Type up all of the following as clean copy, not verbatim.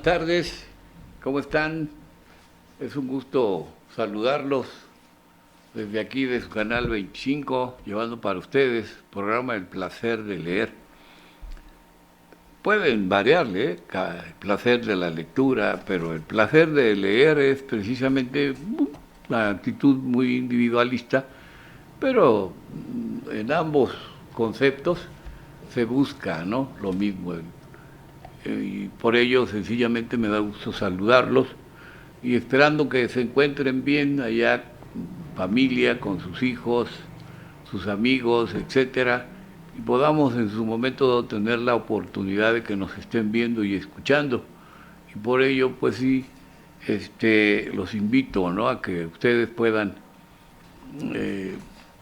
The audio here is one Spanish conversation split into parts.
buenas tardes, ¿cómo están? Es un gusto saludarlos desde aquí de su canal 25, llevando para ustedes programa El placer de leer. Pueden variarle, el placer de la lectura, pero el placer de leer es precisamente una actitud muy individualista, pero en ambos conceptos se busca, ¿no?, lo mismo. Y por ello sencillamente me da gusto saludarlos y esperando que se encuentren bien allá, familia, con sus hijos, sus amigos, etcétera, y podamos en su momento tener la oportunidad de que nos estén viendo y escuchando. Y por ello, pues sí, los invito, ¿no?, a que ustedes puedan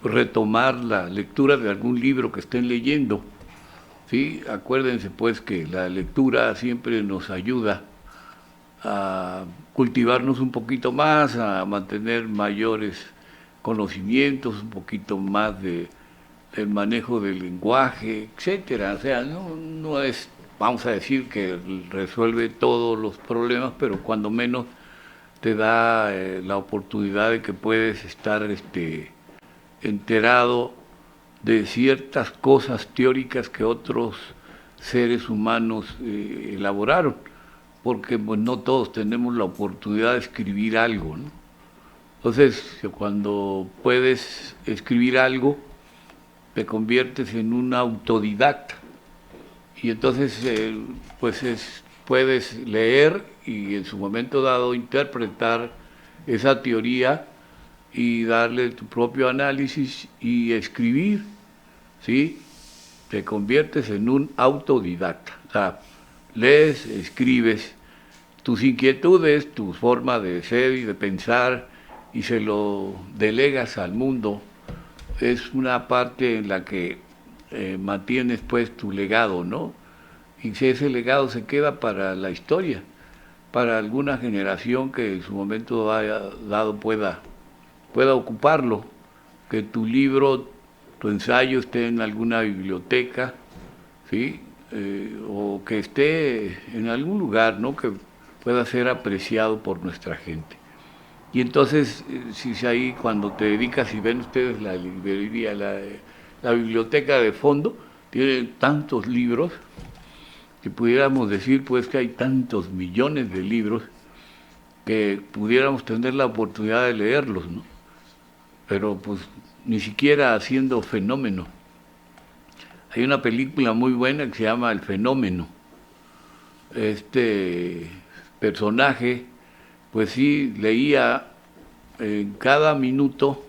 retomar la lectura de algún libro que estén leyendo. Sí, acuérdense pues que la lectura siempre nos ayuda a cultivarnos un poquito más, a mantener mayores conocimientos, un poquito más del manejo del lenguaje, etcétera. O sea, no es, vamos a decir, que resuelve todos los problemas, pero cuando menos te da la oportunidad de que puedes estar enterado de ciertas cosas teóricas que otros seres humanos elaboraron, porque pues, no todos tenemos la oportunidad de escribir algo, ¿no? Entonces, cuando puedes escribir algo, te conviertes en un autodidacta y entonces puedes leer y en su momento dado interpretar esa teoría y darle tu propio análisis y escribir, ¿sí? Te conviertes en un autodidacta. O sea, lees, escribes tus inquietudes, tu forma de ser y de pensar y se lo delegas al mundo. Es una parte en la que mantienes pues tu legado, ¿no? Y si ese legado se queda para la historia, para alguna generación que en su momento haya dado pueda ocuparlo, que tu libro, tu ensayo esté en alguna biblioteca, ¿sí? O que esté en algún lugar, ¿no?, que pueda ser apreciado por nuestra gente. Y entonces, si ahí cuando te dedicas, y ven ustedes la librería, la biblioteca de fondo, tiene tantos libros, que pudiéramos decir pues que hay tantos millones de libros, que pudiéramos tener la oportunidad de leerlos, ¿no? Pero pues ni siquiera haciendo fenómeno. Hay una película muy buena que se llama El Fenómeno. Este personaje, pues sí, leía en cada minuto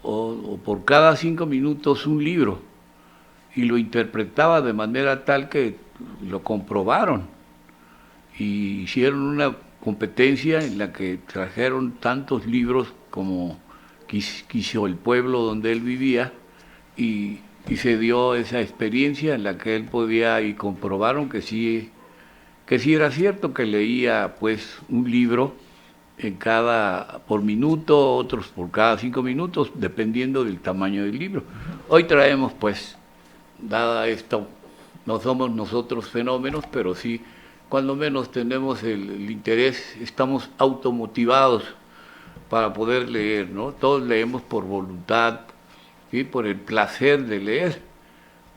o por cada 5 minutos un libro y lo interpretaba de manera tal que lo comprobaron y hicieron una competencia en la que trajeron tantos libros como quiso el pueblo donde él vivía y se dio esa experiencia en la que él podía y comprobaron que sí era cierto que leía pues un libro por minuto, otros por cada 5 minutos, dependiendo del tamaño del libro. Hoy traemos pues, dada esto, no somos nosotros fenómenos, pero sí, cuando menos tenemos el interés, estamos automotivados para poder leer, ¿no? Todos leemos por voluntad, ¿sí?, por el placer de leer,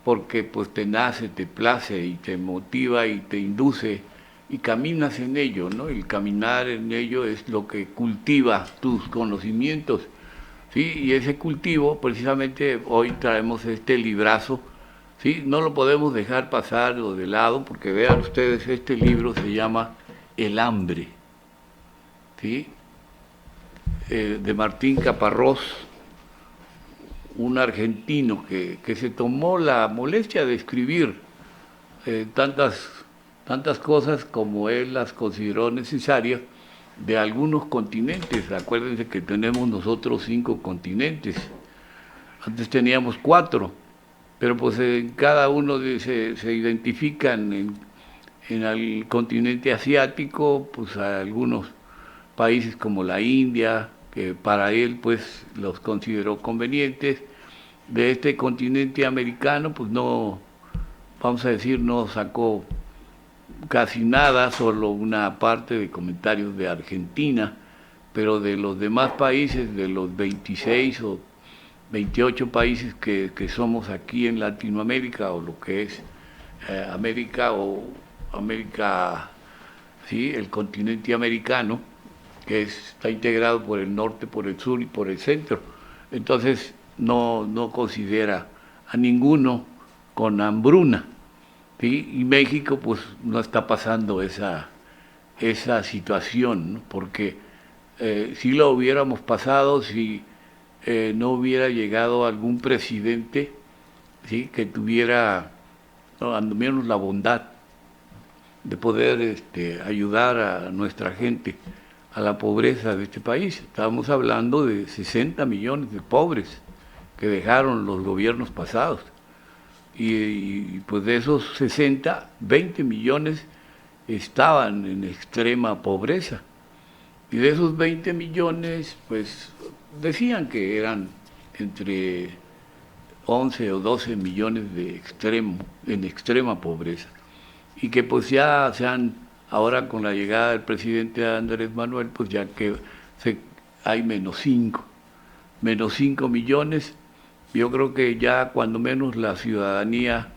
porque pues te nace, te place y te motiva y te induce y caminas en ello, ¿no? El caminar en ello es lo que cultiva tus conocimientos, ¿sí? Y ese cultivo, precisamente hoy traemos este librazo, ¿sí? No lo podemos dejar pasar o de lado, porque vean ustedes, este libro se llama El hambre, ¿sí? De Martín Caparrós, un argentino que se tomó la molestia de escribir tantas cosas como él las consideró necesarias de algunos continentes. Acuérdense que tenemos nosotros 5 continentes, antes teníamos 4, pero pues en cada uno se identifican en el continente asiático, pues a algunos países como la India, que para él pues los consideró convenientes. De este continente americano pues no, vamos a decir, no sacó casi nada, solo una parte de comentarios de Argentina, pero de los demás países, de los 26 o 28 países que somos aquí en Latinoamérica, o lo que es América o América, sí, el continente americano, que está integrado por el norte, por el sur y por el centro. Entonces no considera a ninguno con hambruna, ¿sí? Y México pues no está pasando esa situación, ¿no? Porque si lo hubiéramos pasado si no hubiera llegado algún presidente, ¿sí?, que tuviera, no, al menos la bondad de poder ayudar a nuestra gente a la pobreza de este país. Estábamos hablando de 60 millones de pobres que dejaron los gobiernos pasados. Y pues de esos 60, 20 millones estaban en extrema pobreza. Y de esos 20 millones, pues decían que eran entre 11 o 12 millones en extrema pobreza. Y que pues ya ahora con la llegada del presidente Andrés Manuel, pues ya que hay menos 5 millones. Yo creo que ya cuando menos la ciudadanía,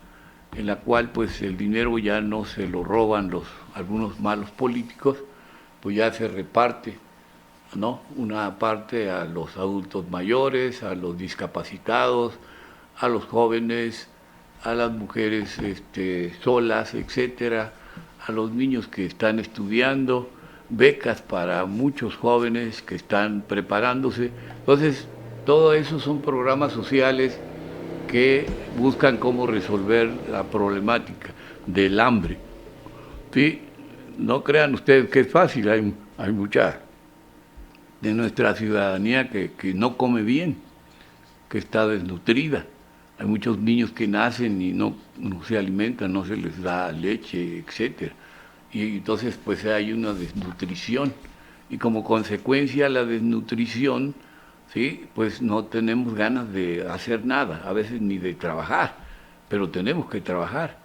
en la cual pues el dinero ya no se lo roban algunos malos políticos, pues ya se reparte, ¿no? Una parte a los adultos mayores, a los discapacitados, a los jóvenes, a las mujeres solas, etcétera, a los niños que están estudiando, becas para muchos jóvenes que están preparándose. Entonces, todo eso son programas sociales que buscan cómo resolver la problemática del hambre. ¿Sí? No crean ustedes que es fácil, hay mucha de nuestra ciudadanía que no come bien, que está desnutrida. Hay muchos niños que nacen y no se alimentan, no se les da leche, etcétera. Y entonces pues hay una desnutrición. Y como consecuencia la desnutrición, ¿sí?, pues no tenemos ganas de hacer nada, a veces ni de trabajar, pero tenemos que trabajar.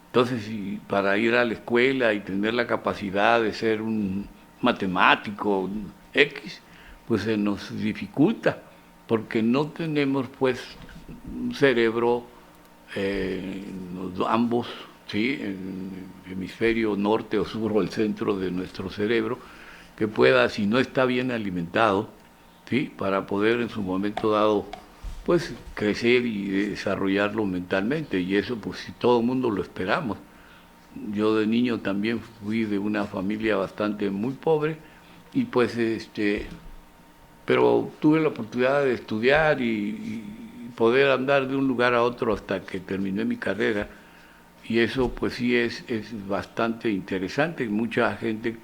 Entonces, para ir a la escuela y tener la capacidad de ser un matemático X, pues se nos dificulta, porque no tenemos pues un cerebro, ambos, ¿sí?, en el hemisferio norte o sur o el centro de nuestro cerebro, que pueda, si no está bien alimentado, ¿sí?, para poder en su momento dado pues crecer y desarrollarlo mentalmente. Y eso pues si todo el mundo lo esperamos. Yo de niño también fui de una familia bastante muy pobre y pues pero tuve la oportunidad de estudiar y poder andar de un lugar a otro hasta que terminé mi carrera, y eso pues sí es bastante interesante. Mucha gente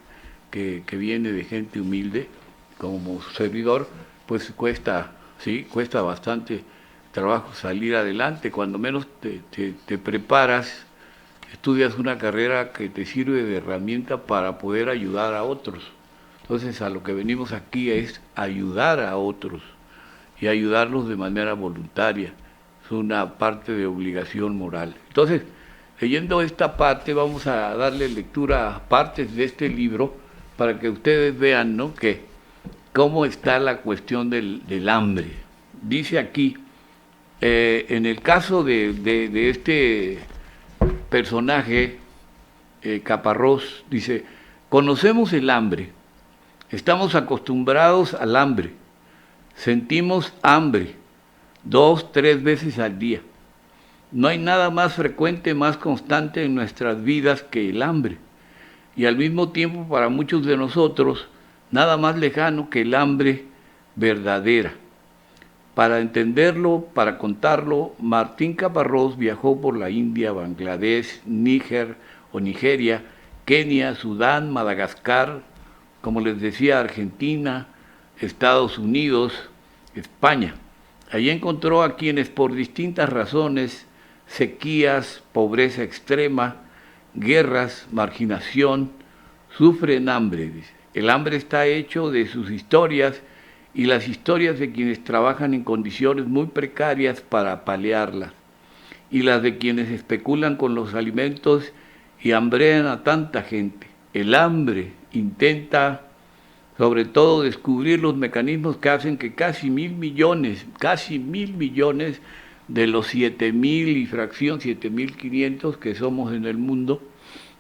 que viene de gente humilde, como su servidor, pues cuesta bastante trabajo salir adelante. Cuando menos te preparas, estudias una carrera que te sirve de herramienta para poder ayudar a otros. Entonces a lo que venimos aquí es ayudar a otros y ayudarlos de manera voluntaria. Es una parte de obligación moral. Entonces, leyendo esta parte, vamos a darle lectura a partes de este libro para que ustedes vean, ¿no?, que cómo está la cuestión del hambre. Dice aquí, en el caso de este personaje, Caparrós, dice: conocemos el hambre, estamos acostumbrados al hambre, sentimos hambre 2, 3 veces al día. No hay nada más frecuente, más constante en nuestras vidas que el hambre, y al mismo tiempo para muchos de nosotros nada más lejano que el hambre verdadera. Para entenderlo, para contarlo, Martín Caparrós viajó por la India, Bangladesh, Níger o Nigeria, Kenia, Sudán, Madagascar, como les decía, Argentina, Estados Unidos, España. Allí encontró a quienes por distintas razones, sequías, pobreza extrema, guerras, marginación, sufren hambre. El hambre está hecho de sus historias y las historias de quienes trabajan en condiciones muy precarias para paliarlas, y las de quienes especulan con los alimentos y hambrean a tanta gente. El hambre intenta, sobre todo, descubrir los mecanismos que hacen que casi 1.000 millones de los 7.000 y fracción, 7.500 que somos en el mundo,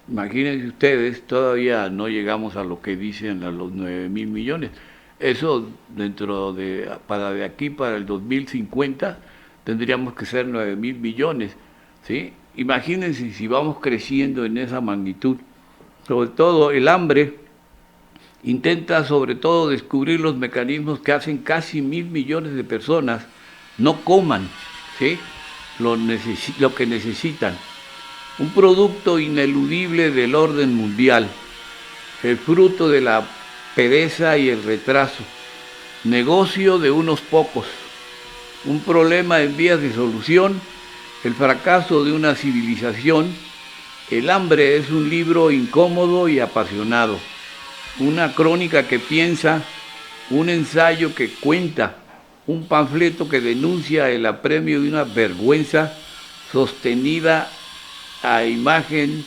imagínense ustedes, todavía no llegamos a lo que dicen a los 9.000 millones. Eso para de aquí para el 2050 tendríamos que ser 9.000 millones, ¿sí? Imagínense si vamos creciendo en esa magnitud. Sobre todo el hambre intenta sobre todo descubrir los mecanismos que hacen casi 1.000 millones de personas no coman, ¿sí?, lo que necesitan. Un producto ineludible del orden mundial, el fruto de la pereza y el retraso, negocio de unos pocos, un problema en vías de solución, el fracaso de una civilización. El hambre es un libro incómodo y apasionado, una crónica que piensa, un ensayo que cuenta, un panfleto que denuncia el apremio de una vergüenza sostenida a imagen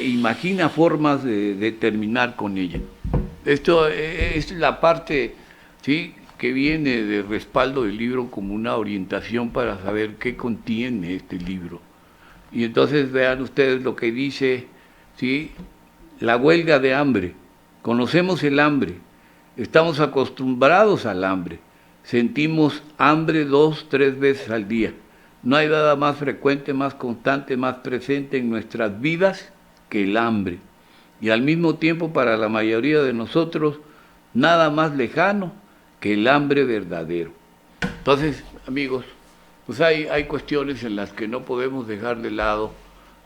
imagina formas de terminar con ella. Esto es la parte, ¿sí?, que viene de respaldo del libro como una orientación para saber qué contiene este libro. Y entonces vean ustedes lo que dice, ¿sí?, la huelga de hambre. Conocemos el hambre, estamos acostumbrados al hambre, sentimos hambre 2, 3 veces al día. No hay nada más frecuente, más constante, más presente en nuestras vidas que el hambre. Y al mismo tiempo, para la mayoría de nosotros, nada más lejano que el hambre verdadero. Entonces, amigos, pues hay cuestiones en las que no podemos dejar de lado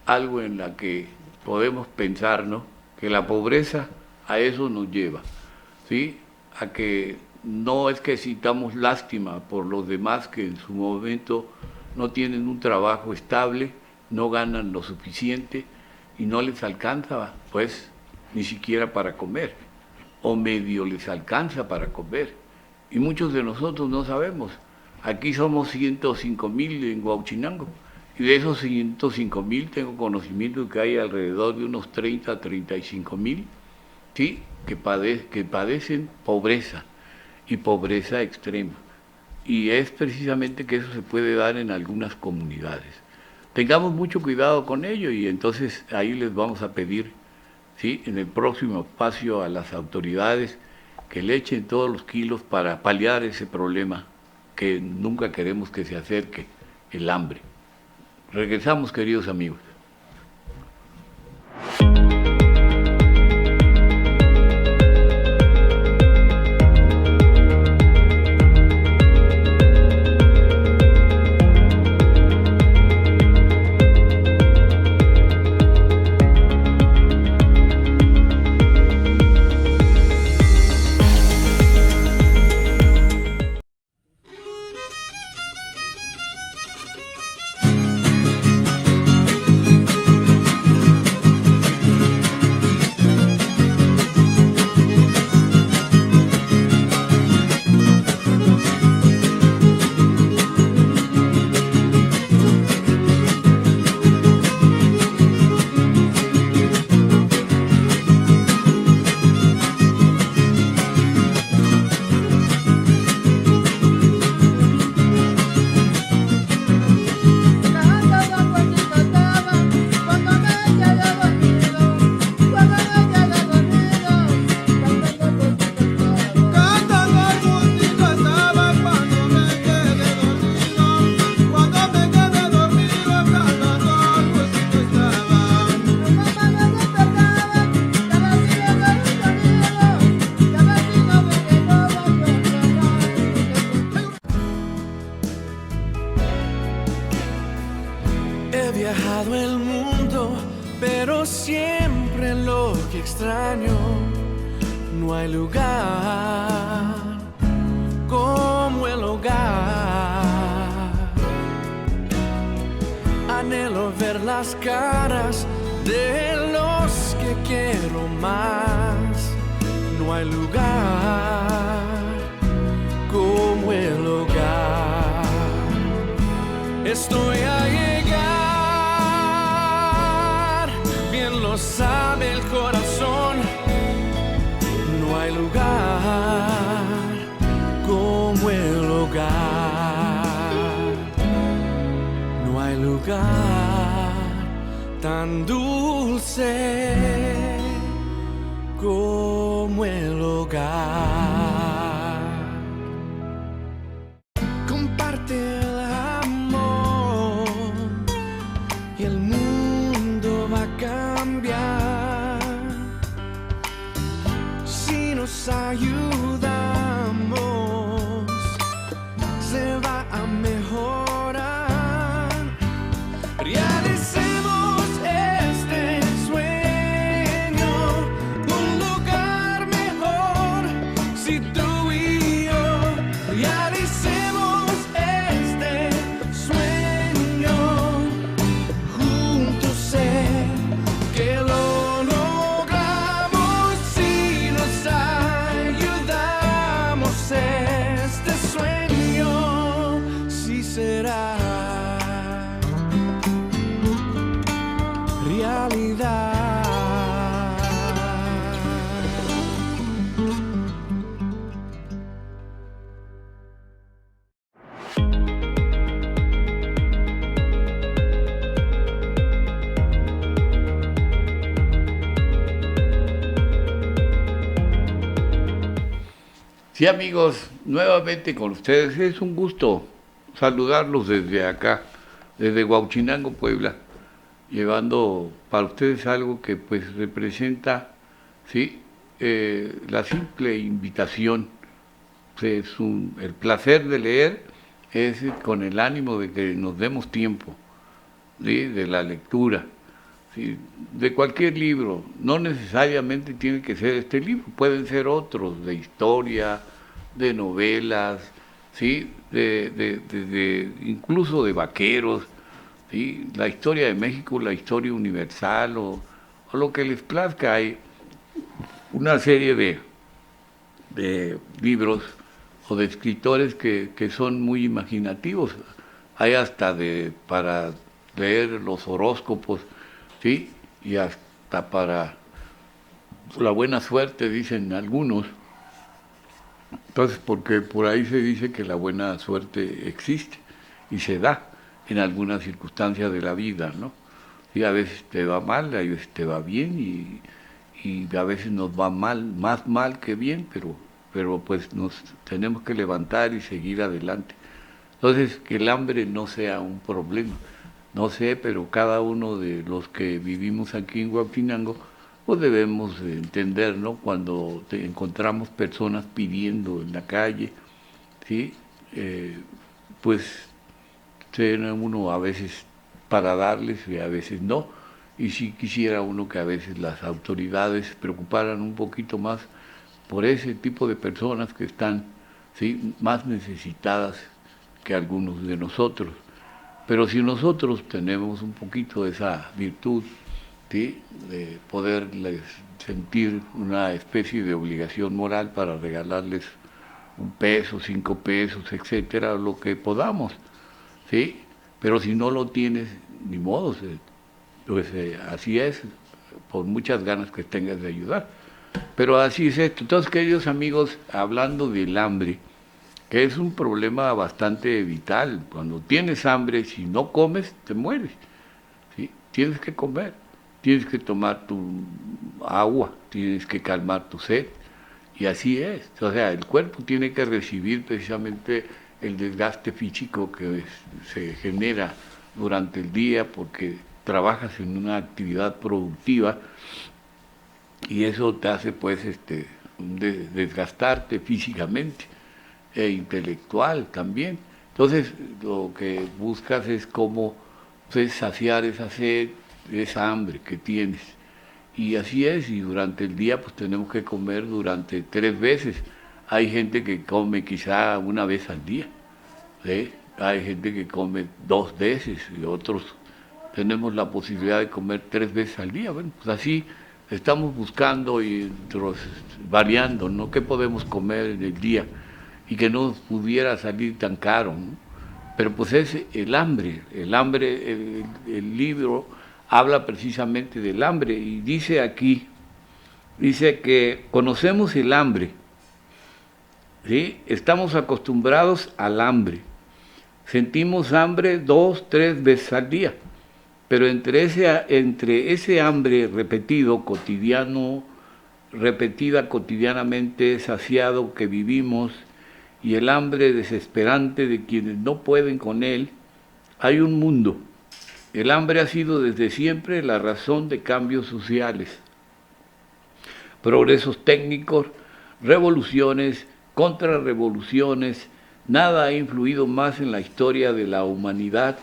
algo en la que podemos pensar, ¿no?, que la pobreza a eso nos lleva, ¿sí?, a que no es que sintamos lástima por los demás que en su momento no tienen un trabajo estable, no ganan lo suficiente y no les alcanza, pues, ni siquiera para comer, o medio les alcanza para comer. Y muchos de nosotros no sabemos. Aquí somos 105.000 en Huauchinango, y de esos 105.000 tengo conocimiento de que hay alrededor de unos 30, 35.000, ¿sí?, que padecen pobreza, y pobreza extrema. Y es precisamente que eso se puede dar en algunas comunidades. Tengamos mucho cuidado con ello, y entonces ahí les vamos a pedir, ¿sí?, en el próximo espacio a las autoridades que le echen todos los kilos para paliar ese problema que nunca queremos que se acerque, el hambre. Regresamos, queridos amigos. He viajado el mundo, pero siempre lo que extraño, no hay lugar como el hogar. Anhelo ver las caras de los que quiero más, no hay lugar como el hogar. Estoy a llegar, bien sé como el hogar. Comparte el amor y el mundo va a cambiar si nos ayudamos. Se va a mejorar. Realicemos este sueño, un lugar mejor. Si tú y yo realicemos este sueño, juntos sé que lo logramos si nos ayudamos. Este sueño sí será realidad. Sí, amigos, nuevamente con ustedes. Es un gusto saludarlos desde acá, desde Huauchinango, Puebla, llevando para ustedes algo que pues representa, ¿sí? La simple invitación. El placer de leer es con el ánimo de que nos demos tiempo, ¿sí? De la lectura, ¿sí? De cualquier libro. No necesariamente tiene que ser este libro, pueden ser otros, de historia, de novelas, ¿sí? Incluso de vaqueros, ¿sí? La historia de México, la historia universal o lo que les plazca. Hay una serie de libros o de escritores que son muy imaginativos. Hay hasta para leer los horóscopos, ¿sí? Y hasta para la buena suerte, dicen algunos. Entonces, porque por ahí se dice que la buena suerte existe y se da en algunas circunstancias de la vida, ¿no? Y a veces te va mal, a veces te va bien y a veces nos va mal, más mal que bien, pero pues nos tenemos que levantar y seguir adelante. Entonces, que el hambre no sea un problema. No sé, pero cada uno de los que vivimos aquí en Huauchinango, pues debemos entender, ¿no? Cuando encontramos personas pidiendo en la calle, ¿sí? Pues tiene uno a veces para darles y a veces no. Y sí quisiera uno que a veces las autoridades se preocuparan un poquito más por ese tipo de personas que están, ¿sí? Más necesitadas que algunos de nosotros. Pero si nosotros tenemos un poquito de esa virtud, ¿sí? De poderles sentir una especie de obligación moral para regalarles un peso, 5 pesos, etcétera, lo que podamos, ¿sí? Pero si no lo tienes, ni modo, pues así es, por muchas ganas que tengas de ayudar. Pero así es esto. Entonces, queridos amigos, hablando del hambre, que es un problema bastante vital. Cuando tienes hambre, si no comes, te mueres, ¿sí? Tienes que comer, tienes que tomar tu agua, tienes que calmar tu sed, y así es. O sea, el cuerpo tiene que recibir precisamente el desgaste físico que se genera durante el día porque trabajas en una actividad productiva y eso te hace pues desgastarte físicamente e intelectual también. Entonces lo que buscas es cómo pues, saciar esa sed, esa hambre que tienes. Y así es, y durante el día pues tenemos que comer durante 3 veces. Hay gente que come quizá una vez al día, ¿sí? Hay gente que come 2 veces y otros tenemos la posibilidad de comer 3 veces al día. Bueno, pues así estamos buscando y variando, ¿no? ¿Qué podemos comer en el día? Y que no pudiera salir tan caro, ¿no? Pero pues es el hambre, el libro habla precisamente del hambre y dice aquí, dice que conocemos el hambre, ¿sí? Estamos acostumbrados al hambre, sentimos hambre 2, 3 veces al día, Pero entre ese hambre repetido, repetida cotidianamente, saciado que vivimos, y el hambre desesperante de quienes no pueden con él, hay un mundo. El hambre ha sido desde siempre la razón de cambios sociales, progresos técnicos, revoluciones, contrarrevoluciones. Nada ha influido más en la historia de la humanidad.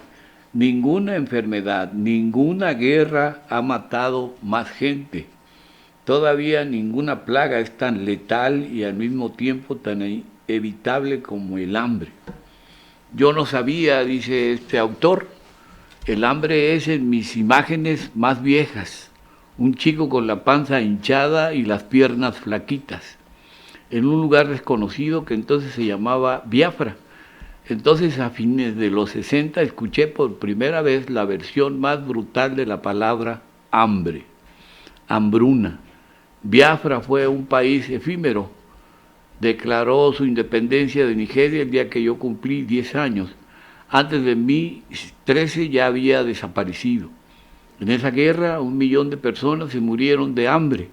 Ninguna enfermedad, ninguna guerra ha matado más gente. Todavía ninguna plaga es tan letal y al mismo tiempo tan evitable como el hambre. Yo no sabía, dice este autor, el hambre es en mis imágenes más viejas, un chico con la panza hinchada y las piernas flaquitas, en un lugar desconocido que entonces se llamaba Biafra. Entonces, a fines de los 60, escuché por primera vez la versión más brutal de la palabra hambre, hambruna. Biafra fue un país efímero. Declaró su independencia de Nigeria el día que yo cumplí 10 años. Antes de mí, 13 ya había desaparecido. En esa guerra, 1 millón de personas se murieron de hambre.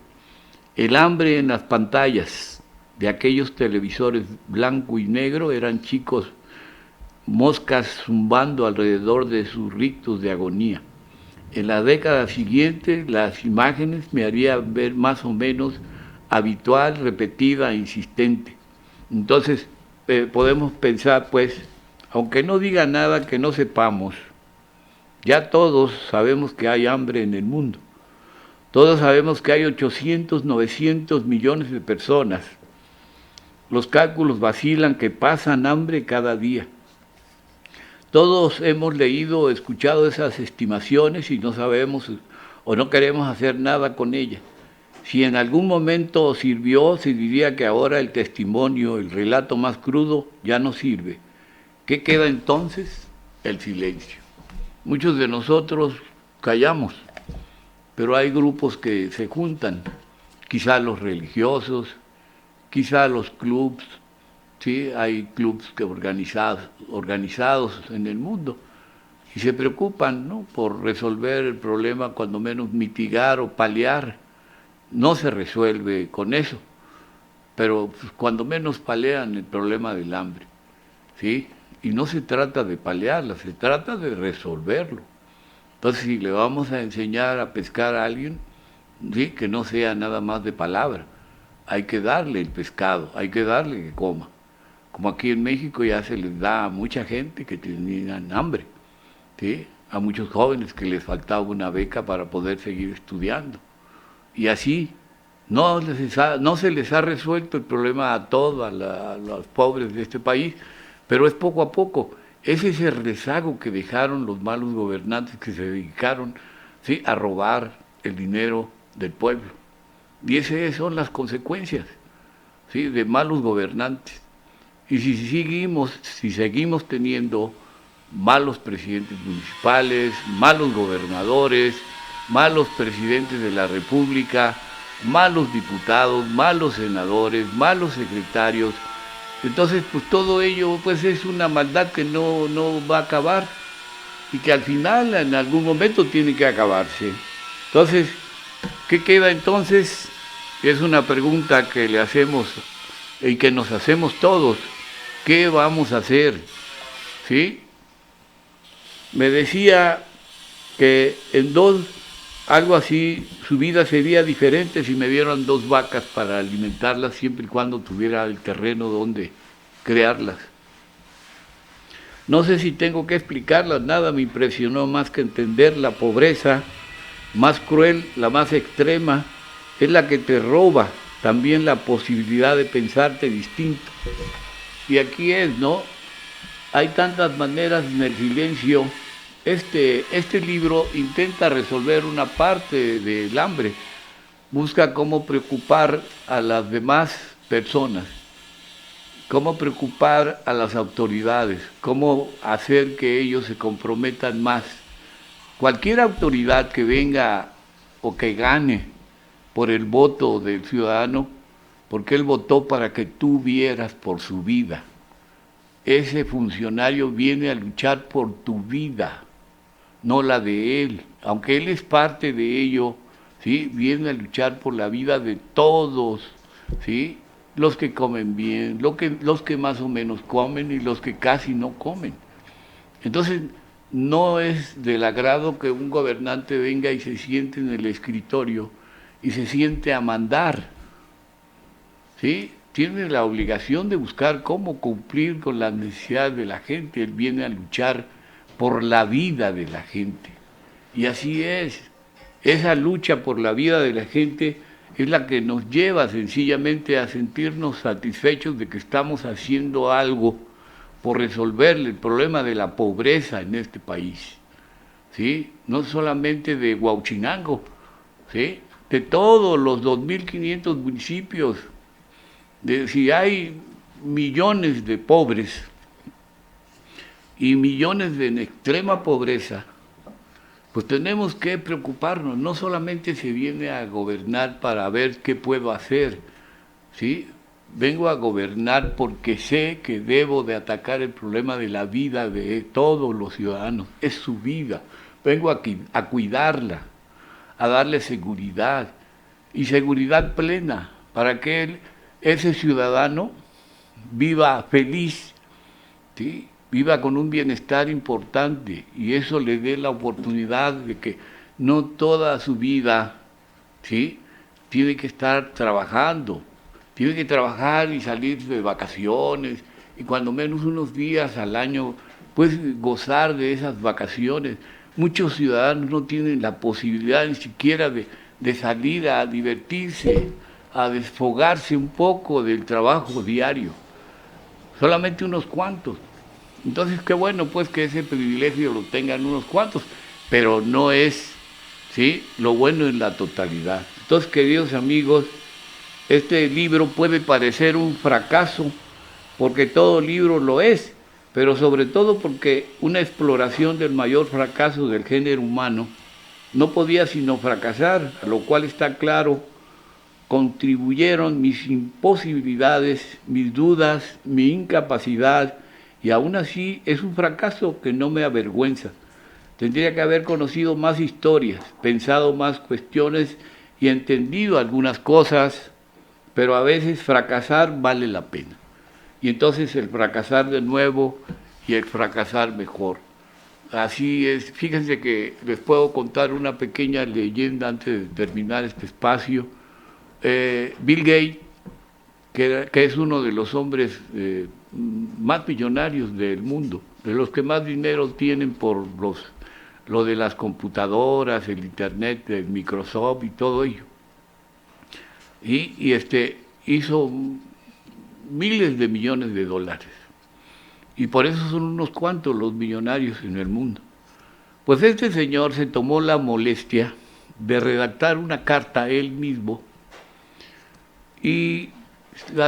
El hambre en las pantallas de aquellos televisores blanco y negro eran chicos, moscas zumbando alrededor de sus rictos de agonía. En la década siguiente, las imágenes me harían ver más o menos habitual, repetida, insistente. Entonces, podemos pensar, pues, aunque no diga nada que no sepamos, ya todos sabemos que hay hambre en el mundo. Todos sabemos que hay 800, 900 millones de personas. Los cálculos vacilan que pasan hambre cada día. Todos hemos leído o escuchado esas estimaciones y no sabemos o no queremos hacer nada con ellas. Si en algún momento sirvió, se diría que ahora el testimonio, el relato más crudo, ya no sirve. ¿Qué queda entonces? El silencio. Muchos de nosotros callamos, pero hay grupos que se juntan, quizá los religiosos, quizá los clubs, ¿sí? Hay clubs que organizados en el mundo y se preocupan, ¿no?, por resolver el problema, cuando menos mitigar o paliar. No se resuelve con eso, pero cuando menos palian el problema del hambre, ¿sí? Y no se trata de paliarla, se trata de resolverlo. Entonces, si le vamos a enseñar a pescar a alguien, ¿sí?, que no sea nada más de palabra, hay que darle el pescado, hay que darle que coma. Como aquí en México ya se les da a mucha gente que tenían hambre, ¿sí?, a muchos jóvenes que les faltaba una beca para poder seguir estudiando. Y así no se les ha resuelto el problema a todos, a los pobres de este país, pero es poco a poco. Es ese rezago que dejaron los malos gobernantes que se dedicaron, ¿sí?, a robar el dinero del pueblo. Y esas son las consecuencias, ¿sí?, de malos gobernantes. Y si seguimos teniendo malos presidentes municipales, malos gobernadores, malos presidentes de la República, malos diputados, malos senadores, malos secretarios, entonces pues todo ello pues es una maldad que no va a acabar y que al final en algún momento tiene que acabarse. Entonces, ¿qué queda entonces? Es una pregunta que le hacemos y que nos hacemos todos. ¿Qué vamos a hacer? ¿Sí? Me decía que algo así, su vida sería diferente si me dieran 2 vacas para alimentarlas, siempre y cuando tuviera el terreno donde crearlas. No sé si tengo que explicarlas, nada me impresionó más que entender la pobreza más cruel, la más extrema, es la que te roba también la posibilidad de pensarte distinto. Y aquí es, ¿no? Hay tantas maneras en el silencio. Este libro intenta resolver una parte del hambre, busca cómo preocupar a las demás personas, cómo preocupar a las autoridades, cómo hacer que ellos se comprometan más. Cualquier autoridad que venga o que gane por el voto del ciudadano, porque él votó para que tú vieras por su vida. Ese funcionario viene a luchar por tu vida, no la de él. Aunque él es parte de ello, ¿sí? Viene a luchar por la vida de todos, ¿sí? Los que comen bien, los que más o menos comen y los que casi no comen. Entonces, no es del agrado que un gobernante venga y se siente en el escritorio y se siente a mandar, ¿sí? Tiene la obligación de buscar cómo cumplir con las necesidades de la gente. Él viene a luchar por la vida de la gente. Y así es. Esa lucha por la vida de la gente es la que nos lleva sencillamente a sentirnos satisfechos de que estamos haciendo algo por resolver el problema de la pobreza en este país, ¿sí? No solamente de Huauchinango, ¿sí? De todos los 2.500 municipios. Si hay millones de pobres y millones en extrema pobreza, pues tenemos que preocuparnos. No solamente se viene a gobernar para ver qué puedo hacer, ¿sí? Vengo a gobernar porque sé que debo de atacar el problema de la vida de todos los ciudadanos. Es su vida. Vengo aquí a cuidarla, a darle seguridad, y seguridad plena, para que ese ciudadano viva feliz, ¿sí? Viva con un bienestar importante, y eso le dé la oportunidad de que no toda su vida, ¿sí? Tiene que estar trabajando, tiene que trabajar y salir de vacaciones, y cuando menos unos días al año, pues gozar de esas vacaciones. Muchos ciudadanos no tienen la posibilidad ni siquiera de salir a divertirse, a desfogarse un poco del trabajo diario, solamente unos cuantos. Entonces, qué bueno pues que ese privilegio lo tengan unos cuantos, pero no es, ¿sí?, lo bueno en la totalidad. Entonces, queridos amigos, este libro puede parecer un fracaso, porque todo libro lo es, pero sobre todo porque una exploración del mayor fracaso del género humano no podía sino fracasar, a lo cual está claro, contribuyeron mis imposibilidades, mis dudas, mi incapacidad, y aún así es un fracaso que no me avergüenza. Tendría que haber conocido más historias, pensado más cuestiones y entendido algunas cosas, pero a veces fracasar vale la pena. Y entonces el fracasar de nuevo y el fracasar mejor. Así es. Fíjense que les puedo contar una pequeña leyenda antes de terminar este espacio. Bill Gates, que es uno de los hombres más millonarios del mundo, de los que más dinero tienen por lo de las computadoras, el internet, el Microsoft y todo ello. Y hizo miles de millones de dólares. Y por eso son unos cuantos los millonarios en el mundo. Pues este señor se tomó la molestia de redactar una carta él mismo y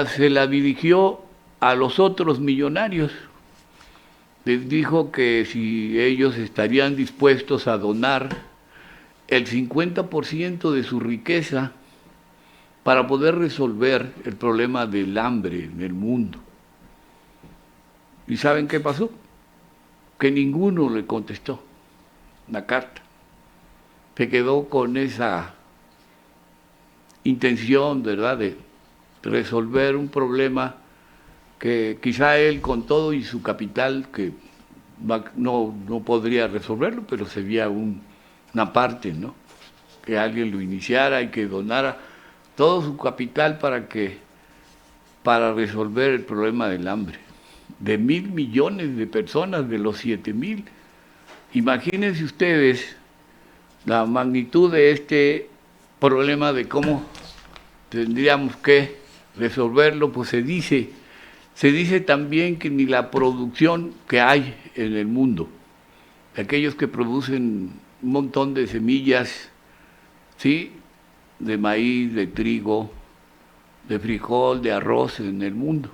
se la dirigió a los otros millonarios. Les dijo que si ellos estarían dispuestos a donar el 50% de su riqueza para poder resolver el problema del hambre en el mundo. ¿Y saben qué pasó? Que ninguno le contestó la carta. Se quedó con esa intención, ¿verdad?, de resolver un problema que quizá él con todo y su capital, que no podría resolverlo, pero sería una parte, ¿no?, que alguien lo iniciara y que donara todo su capital para resolver el problema del hambre de 1.000 millones de personas, de los 7.000. Imagínense ustedes la magnitud de este problema, de cómo tendríamos que resolverlo. Pues se dice también que ni la producción que hay en el mundo, aquellos que producen un montón de semillas, ¿sí?, de maíz, de trigo, de frijol, de arroz en el mundo,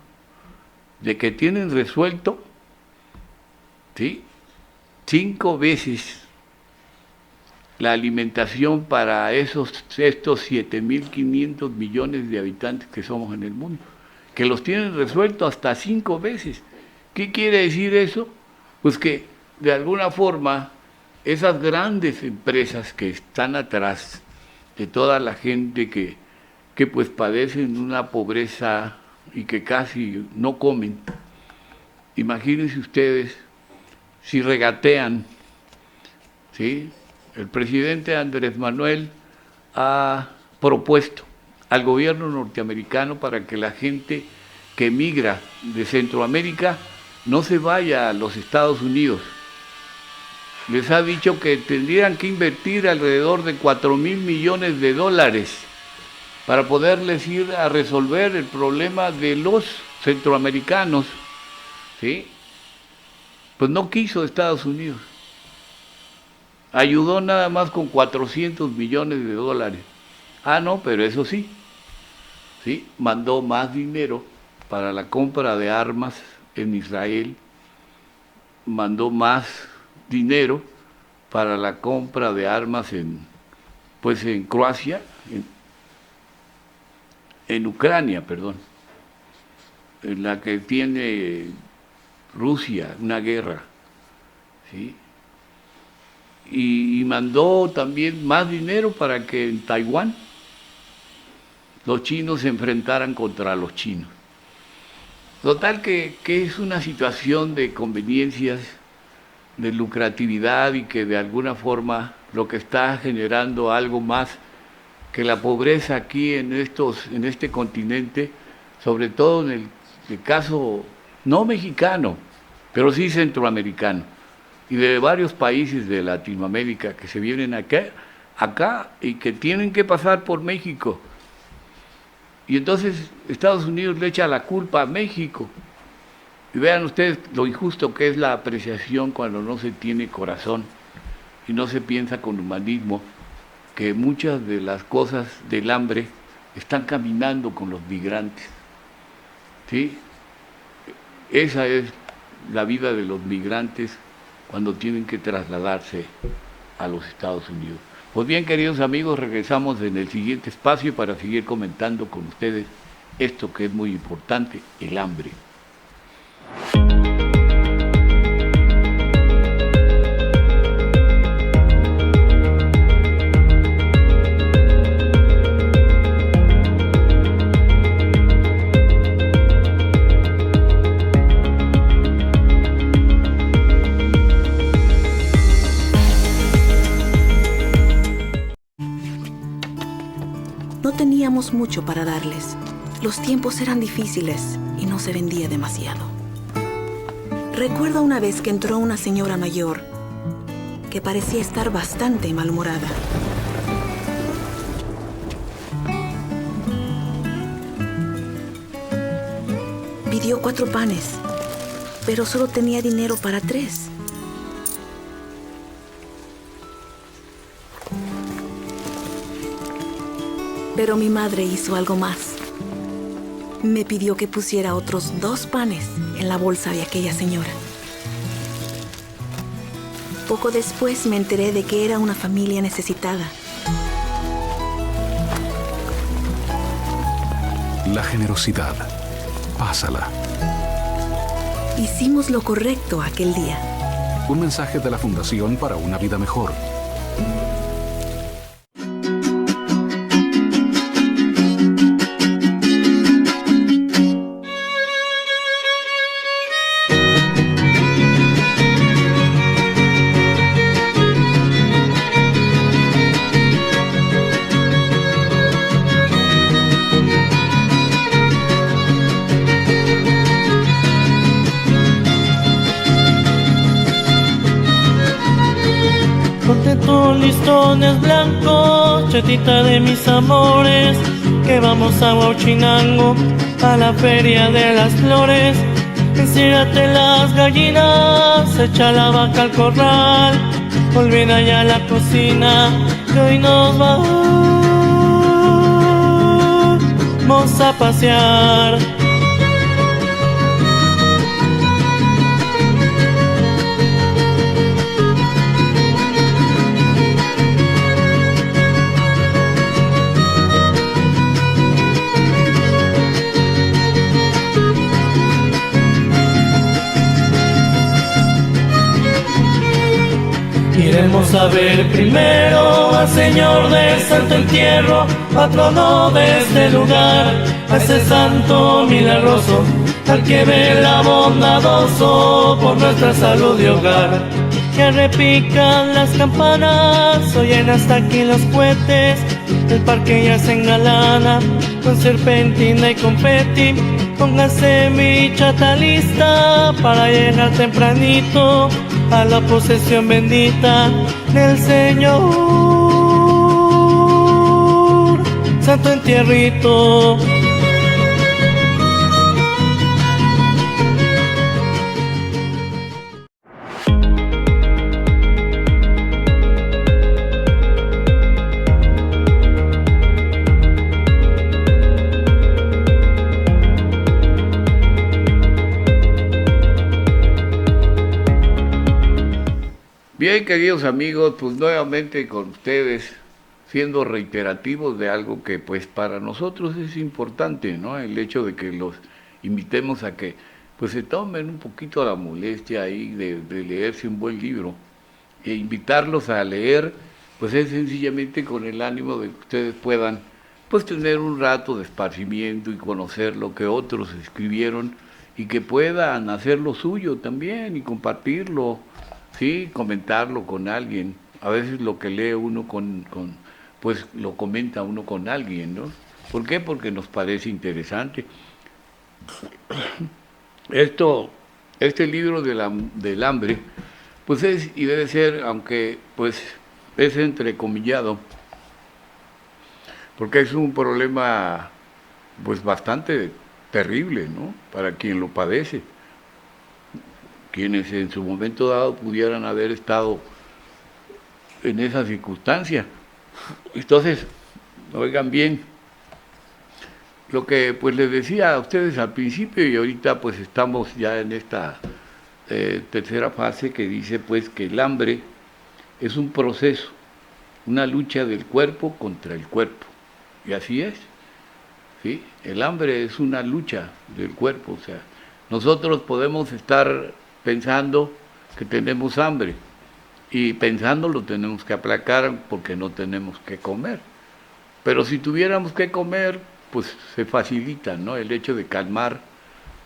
de que tienen resuelto, ¿sí?, 5 veces la alimentación para estos 7.500 millones de habitantes que somos en el mundo, que los tienen resuelto hasta 5 veces. ¿Qué quiere decir eso? Pues que de alguna forma esas grandes empresas que están atrás de toda la gente que pues padecen una pobreza y que casi no comen. Imagínense ustedes si regatean, ¿sí? El presidente Andrés Manuel ha propuesto al gobierno norteamericano para que la gente que emigra de Centroamérica no se vaya a los Estados Unidos. Les ha dicho que tendrían que invertir alrededor de 4,000 millones de dólares para poderles ir a resolver el problema de los centroamericanos, ¿sí? Pues no quiso Estados Unidos. Ayudó nada más con 400 millones de dólares. Ah, no, pero eso sí, ¿sí? Mandó más dinero para la compra de armas en Israel, mandó más dinero para la compra de armas en Croacia, en Ucrania, perdón, en la que tiene Rusia una guerra, ¿sí? Y mandó también más dinero para que en Taiwán los chinos se enfrentaran contra los chinos. Total que es una situación de conveniencias, de lucratividad y que de alguna forma lo que está generando algo más que la pobreza aquí en este continente, sobre todo en el caso no mexicano, pero sí centroamericano, y de varios países de Latinoamérica que se vienen acá y que tienen que pasar por México. Y entonces Estados Unidos le echa la culpa a México. Y vean ustedes lo injusto que es la apreciación cuando no se tiene corazón y no se piensa con humanismo, que muchas de las cosas del hambre están caminando con los migrantes, ¿sí? Esa es la vida de los migrantes cuando tienen que trasladarse a los Estados Unidos. Pues bien, queridos amigos, regresamos en el siguiente espacio para seguir comentando con ustedes esto que es muy importante, el hambre. No teníamos mucho para darles. Los tiempos eran difíciles y no se vendía demasiado. Recuerdo una vez que entró una señora mayor que parecía estar bastante malhumorada. Pidió 4 panes, pero solo tenía dinero para 3. Pero mi madre hizo algo más. Me pidió que pusiera otros 2 panes en la bolsa de aquella señora. Poco después me enteré de que era una familia necesitada. La generosidad. Pásala. Hicimos lo correcto aquel día. Un mensaje de la Fundación para una Vida Mejor. Listones blancos, chetita de mis amores, que vamos a Huachinango, a la feria de las flores. Enciérrate las gallinas, echa la vaca al corral, olvida ya la cocina, que hoy nos vamos a pasear. Iremos a ver primero al Señor del Santo Entierro, patrono de este lugar, a ese santo milagroso, al que vela bondadoso por nuestra salud y hogar. Que repican las campanas, oyen hasta aquí los cohetes, el parque ya se engalana con serpentina y confeti. Póngase mi chata lista para llegar tempranito a la posesión bendita del Señor. Santo Entierrito. Bien, queridos amigos, pues nuevamente con ustedes, siendo reiterativos de algo que pues para nosotros es importante, ¿no? El hecho de que los invitemos a que pues se tomen un poquito la molestia ahí de leerse un buen libro, e invitarlos a leer, pues es sencillamente con el ánimo de que ustedes puedan pues tener un rato de esparcimiento y conocer lo que otros escribieron y que puedan hacer lo suyo también y compartirlo. Sí, comentarlo con alguien. A veces lo que lee uno pues lo comenta uno con alguien, ¿no? ¿Por qué? Porque nos parece interesante. Este libro del hambre, pues es y debe ser, aunque pues es entrecomillado, porque es un problema pues bastante terrible, ¿no? Para quien lo padece. Quienes en su momento dado pudieran haber estado en esa circunstancia. Entonces, oigan bien, lo que pues les decía a ustedes al principio y ahorita pues estamos ya en esta tercera fase que dice pues que el hambre es un proceso, una lucha del cuerpo contra el cuerpo. Y así es, ¿sí? El hambre es una lucha del cuerpo, o sea, nosotros podemos estar pensando que tenemos hambre y pensando lo tenemos que aplacar porque no tenemos que comer. Pero si tuviéramos que comer, pues se facilita, ¿no? El hecho de calmar,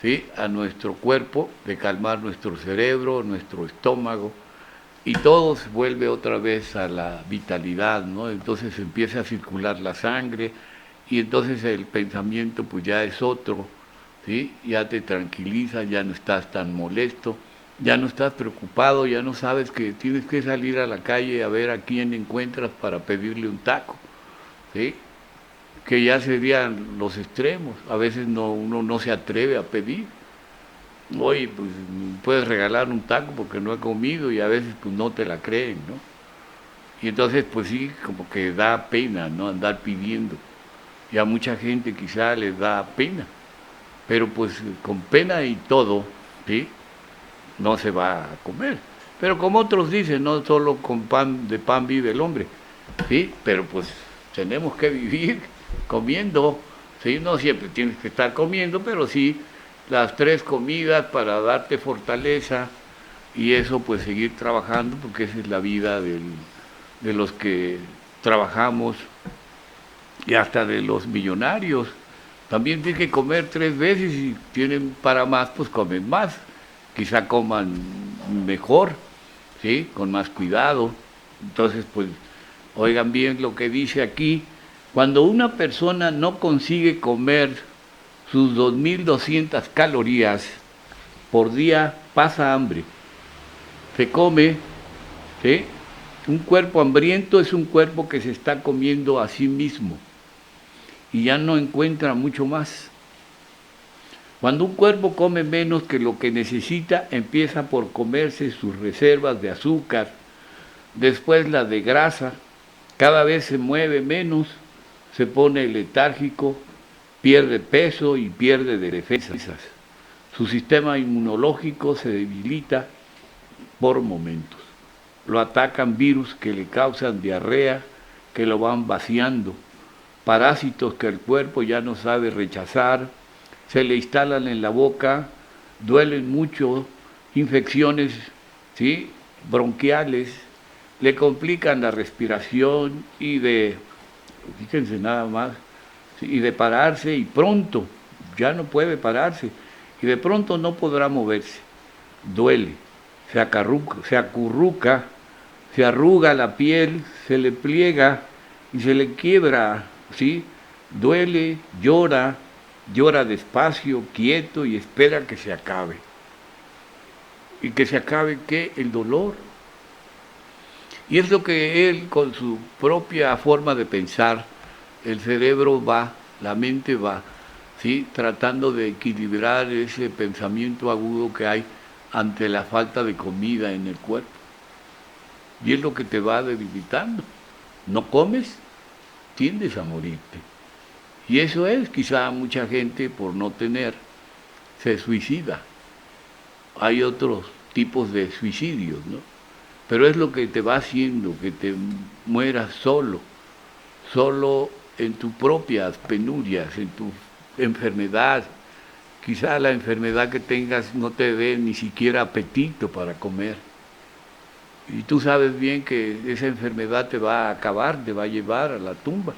¿sí?, a nuestro cuerpo, de calmar nuestro cerebro, nuestro estómago, y todo se vuelve otra vez a la vitalidad, ¿no? Entonces empieza a circular la sangre y entonces el pensamiento pues ya es otro, ¿sí? Ya te tranquiliza, ya no estás tan molesto, ya no estás preocupado, ya no sabes que tienes que salir a la calle a ver a quién encuentras para pedirle un taco, ¿sí? Que ya serían los extremos. A veces uno no se atreve a pedir. Oye, pues puedes regalar un taco porque no he comido, y a veces pues no te la creen, ¿no? Y entonces pues sí, como que da pena, ¿no?, andar pidiendo. Y a mucha gente quizá les da pena. Pero pues con pena y todo, ¿sí?, no se va a comer. Pero como otros dicen, no solo de pan vive el hombre, ¿sí? Pero pues tenemos que vivir comiendo, ¿sí? No siempre tienes que estar comiendo, pero sí las 3 comidas para darte fortaleza y eso pues seguir trabajando, porque esa es la vida de los que trabajamos y hasta de los millonarios. También tienen que comer 3 veces y tienen para más, pues comen más. Quizá coman mejor, ¿sí?, con más cuidado. Entonces, pues, oigan bien lo que dice aquí. Cuando una persona no consigue comer sus 2.200 calorías por día, pasa hambre. Se come, ¿sí? Un cuerpo hambriento es un cuerpo que se está comiendo a sí mismo y ya no encuentra mucho más. Cuando un cuerpo come menos que lo que necesita, empieza por comerse sus reservas de azúcar, después la de grasa, cada vez se mueve menos, se pone letárgico, pierde peso y pierde defensas. Su sistema inmunológico se debilita por momentos. Lo atacan virus que le causan diarrea, que lo van vaciando, parásitos que el cuerpo ya no sabe rechazar, se le instalan en la boca, duelen mucho, infecciones, ¿sí?, bronquiales, le complican la respiración y fíjense nada más, ¿sí? Y de pararse y pronto, ya no puede pararse, y de pronto no podrá moverse, duele, se acurruca, se arruga la piel, se le pliega y se le quiebra, ¿sí? Duele, llora despacio, quieto y espera que se acabe. ¿Y que se acabe qué? El dolor. Y es lo que él, con su propia forma de pensar, el cerebro va, la mente va, ¿sí? Tratando de equilibrar ese pensamiento agudo que hay ante la falta de comida en el cuerpo. Y es lo que te va debilitando. No comes, tiendes a morirte. Y eso es, quizá mucha gente por no tener, se suicida. Hay otros tipos de suicidios, ¿no? Pero es lo que te va haciendo que te mueras solo en tus propias penurias, en tu enfermedad. Quizá la enfermedad que tengas no te dé ni siquiera apetito para comer. Y tú sabes bien que esa enfermedad te va a acabar, te va a llevar a la tumba.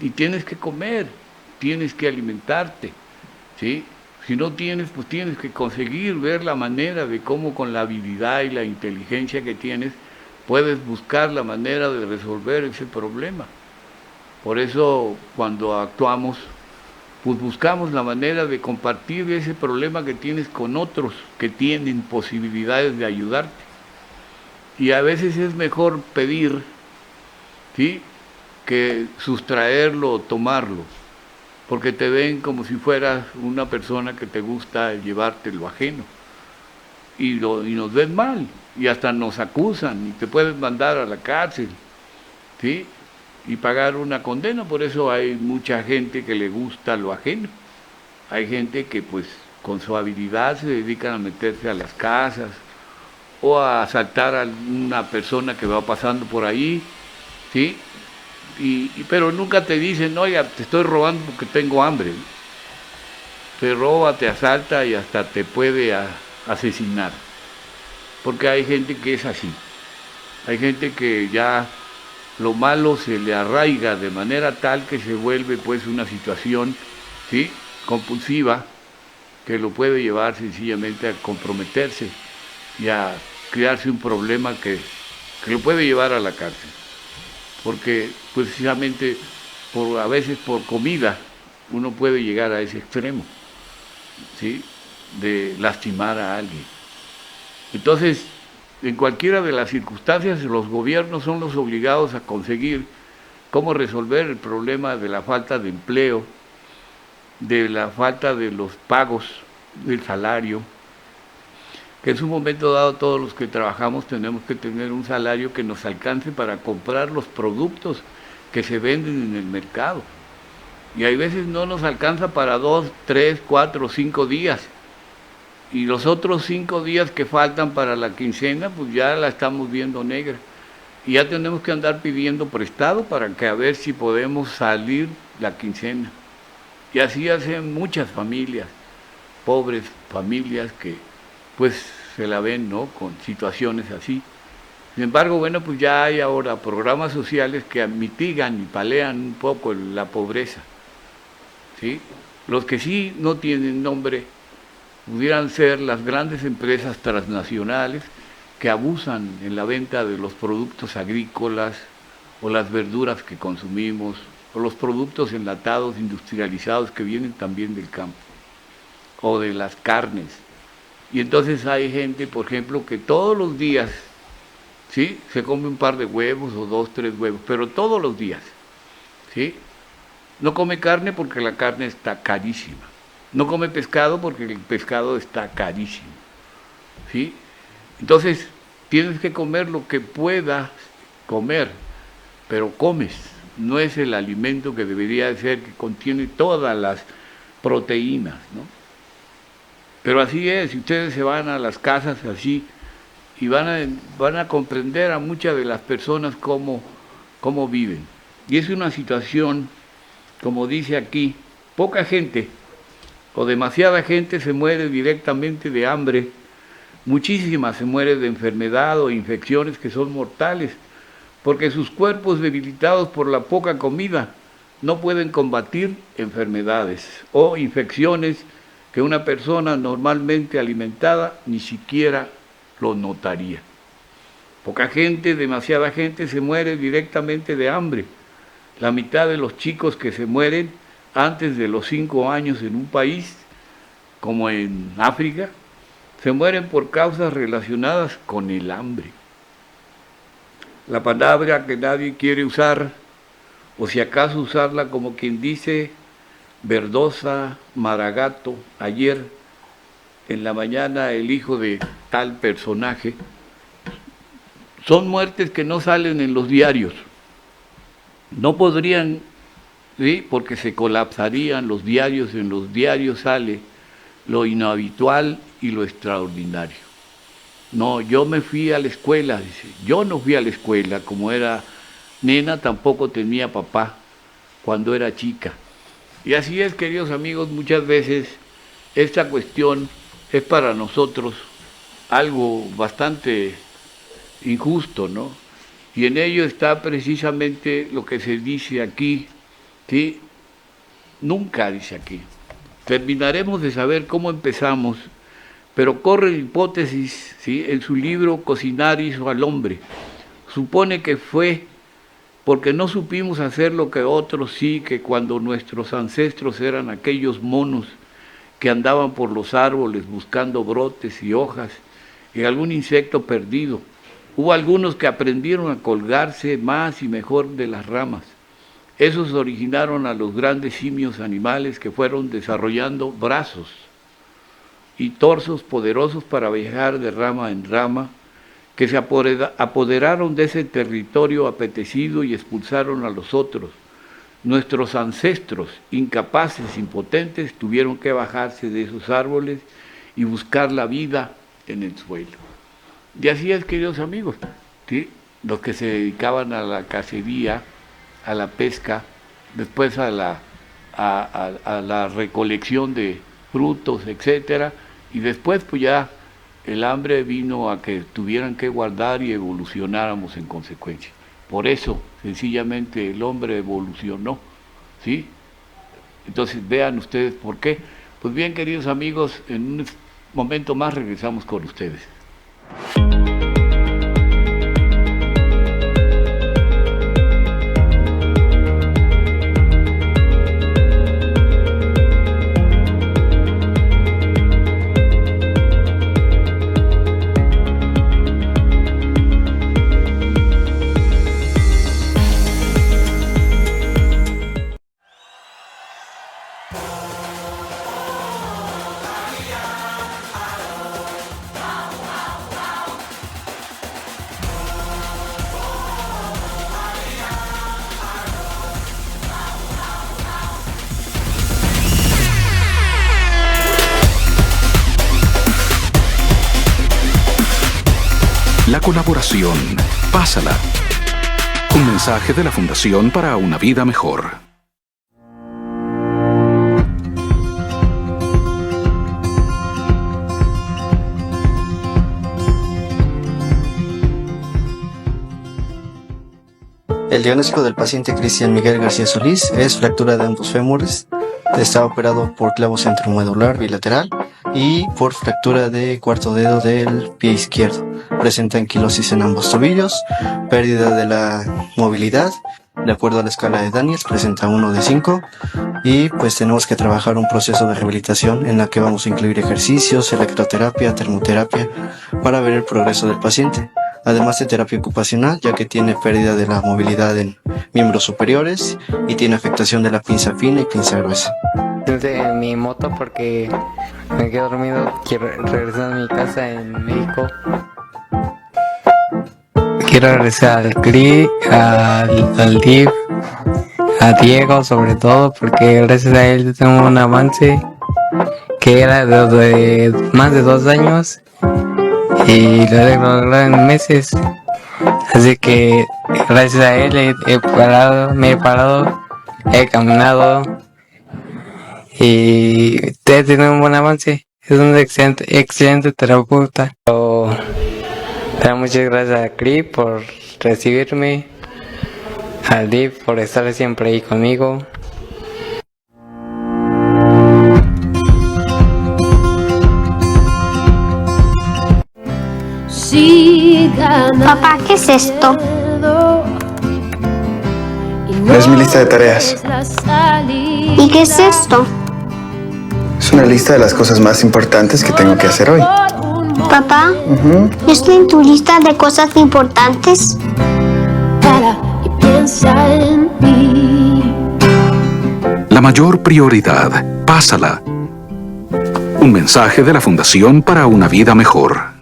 Y tienes que comer, tienes que alimentarte, ¿sí? Si no tienes, pues tienes que conseguir ver la manera de cómo con la habilidad y la inteligencia que tienes puedes buscar la manera de resolver ese problema. Por eso cuando actuamos, pues buscamos la manera de compartir ese problema que tienes con otros que tienen posibilidades de ayudarte. Y a veces es mejor pedir, ¿sí?, que sustraerlo o tomarlo, porque te ven como si fueras una persona que te gusta llevarte lo ajeno. Y nos ven mal, y hasta nos acusan, y te pueden mandar a la cárcel, ¿sí?, y pagar una condena. Por eso hay mucha gente que le gusta lo ajeno. Hay gente que pues con su habilidad se dedican a meterse a las casas, o a asaltar a una persona que va pasando por ahí, ¿sí? Pero nunca te dicen, oiga, te estoy robando porque tengo hambre. Te roba, te asalta y hasta te puede asesinar. Porque hay gente que es así. Hay gente que ya lo malo se le arraiga de manera tal que se vuelve pues una situación, ¿sí?, compulsiva, que lo puede llevar sencillamente a comprometerse y a crearse un problema que lo puede llevar a la cárcel. Porque precisamente a veces por comida uno puede llegar a ese extremo, ¿sí?, de lastimar a alguien. Entonces, en cualquiera de las circunstancias, los gobiernos son los obligados a conseguir cómo resolver el problema de la falta de empleo, de la falta de los pagos del salario, que en un momento dado todos los que trabajamos tenemos que tener un salario que nos alcance para comprar los productos que se venden en el mercado. Y hay veces no nos alcanza para 2, 3, 4, 5 días. Y los otros 5 días que faltan para la quincena, pues ya la estamos viendo negra. Y ya tenemos que andar pidiendo prestado para que a ver si podemos salir la quincena. Y así hacen muchas familias, pobres familias que pues se la ven, ¿no?, con situaciones así. Sin embargo, bueno, pues ya hay ahora programas sociales que mitigan y palean un poco la pobreza, ¿sí? Los que sí no tienen nombre pudieran ser las grandes empresas transnacionales que abusan en la venta de los productos agrícolas o las verduras que consumimos o los productos enlatados industrializados que vienen también del campo o de las carnes. Y entonces hay gente, por ejemplo, que todos los días, ¿sí?, se come un par de huevos o 2, 3 huevos, pero todos los días, ¿sí? No come carne porque la carne está carísima. No come pescado porque el pescado está carísimo, ¿sí? Entonces, tienes que comer lo que puedas comer, pero comes. No es el alimento que debería ser, que contiene todas las proteínas, ¿no? Pero así es, si ustedes se van a las casas así y van a comprender a muchas de las personas cómo viven. Y es una situación, como dice aquí, poca gente o demasiada gente se muere directamente de hambre Muchísimas se mueren de enfermedad o infecciones que son mortales, porque sus cuerpos debilitados por la poca comida no pueden combatir enfermedades o infecciones que una persona normalmente alimentada ni siquiera lo notaría. Poca gente, demasiada gente se muere directamente de hambre. La mitad de los chicos que se mueren antes de los 5 años en un país, como en África, se mueren por causas relacionadas con el hambre. La palabra que nadie quiere usar, o si acaso usarla como quien dice, Verdosa, Maragato, ayer en la mañana el hijo de tal personaje, son muertes que no salen en los diarios. No podrían, ¿sí? Porque se colapsarían los diarios, en los diarios sale lo inhabitual y lo extraordinario. No, yo me fui a la escuela, dice, yo no fui a la escuela, como era nena tampoco tenía papá cuando era chica. Y así es, queridos amigos, muchas veces esta cuestión es para nosotros algo bastante injusto, ¿no? Y en ello está precisamente lo que se dice aquí, ¿sí? Nunca dice aquí. Terminaremos de saber cómo empezamos, pero corre la hipótesis, ¿sí? En su libro Cocinar hizo al hombre. Supone que fue porque no supimos hacer lo que otros sí, que cuando nuestros ancestros eran aquellos monos que andaban por los árboles buscando brotes y hojas y algún insecto perdido. Hubo algunos que aprendieron a colgarse más y mejor de las ramas. Esos originaron a los grandes simios animales que fueron desarrollando brazos y torsos poderosos para viajar de rama en rama, que se apoderaron de ese territorio apetecido y expulsaron a los otros. Nuestros ancestros, incapaces, impotentes, tuvieron que bajarse de esos árboles y buscar la vida en el suelo. Y así es, queridos amigos, ¿sí? Los que se dedicaban a la cacería, a la pesca, después a la recolección de frutos, etcétera, y después pues ya el hambre vino a que tuvieran que guardar y evolucionáramos en consecuencia. Por eso, sencillamente, el hombre evolucionó, ¿sí? Entonces, vean ustedes por qué. Pues bien, queridos amigos, en un momento más regresamos con ustedes. La colaboración. Pásala. Un mensaje de la Fundación para una vida mejor. El diagnóstico del paciente Cristian Miguel García Solís es fractura de ambos fémures. Está operado por clavo centromedular bilateral y por fractura de cuarto dedo del pie izquierdo. Presenta anquilosis en ambos tobillos, pérdida de la movilidad. De acuerdo a la escala de Daniels, presenta 1 de 5 y pues tenemos que trabajar un proceso de rehabilitación en la que vamos a incluir ejercicios, electroterapia, termoterapia para ver el progreso del paciente. Además de terapia ocupacional, ya que tiene pérdida de la movilidad en miembros superiores y tiene afectación de la pinza fina y pinza gruesa. De mi moto porque me quedo dormido, quiero regresar a mi casa en México. Quiero regresar al CRI, al DIF, a Diego sobre todo, porque gracias a él tengo un avance que era de más de 2 años y lo he logrado en meses. Así que gracias a él me he parado, he caminado y he tenido un buen avance. es un excelente terapeuta. Pero muchas gracias a Cris por recibirme, al Div por estar siempre ahí conmigo. Papá, ¿qué es esto? Es mi lista de tareas. ¿Y qué es esto? Es una lista de las cosas más importantes que tengo que hacer hoy. Papá, ¿estoy en tu lista de cosas importantes? La mayor prioridad, pásala. Un mensaje de la Fundación para una vida mejor.